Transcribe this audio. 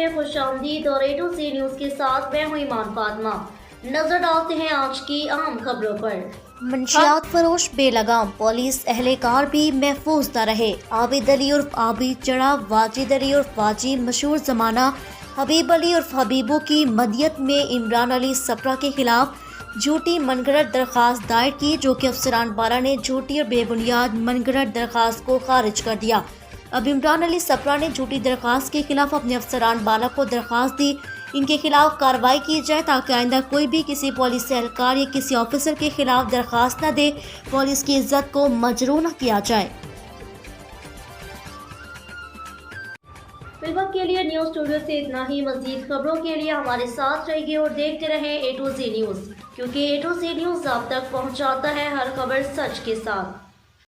ہیں خوش آمدید اور A to Z نیوز کے ساتھ میں ہوں ایمان فاطمہ۔ نظر ڈالتے ہیں آج کی اہم خبروں پر۔ منشیات فروش بے لگام، پولیس اہلکار بھی محفوظ نہ رہے۔ عابد علی عرف عابد چڑھا، واجد علی عرف واجی مشہور زمانہ حبیب علی عرف حبیبو کی مدیت میں عمران علی سپرہ کے خلاف جھوٹی من گھڑت درخواست دائر کی، جو کہ افسران بالا نے جھوٹی اور بے بنیاد من گھڑت درخواست کو خارج کر دیا۔ اب عمران علی سپرہ نے جھوٹی درخواست کے خلاف اپنے افسران بالا کو درخواست دی ان کے خلاف کارروائی کی جائے تاکہ آئندہ کوئی بھی کسی پولیس اہلکار یا کسی آفیسر کے خلاف درخواست نہ دے، پولیس کی عزت کو مجروح نہ کیا جائے۔ فی الوقت کے لیے نیوز اسٹوڈیو سے اتنا ہی۔ مزید خبروں کے لیے ہمارے ساتھ رہیے اور دیکھتے رہیں A to Z نیوز، کیونکہ A to Z نیوز آپ تک پہنچاتا ہے ہر خبر سچ کے ساتھ۔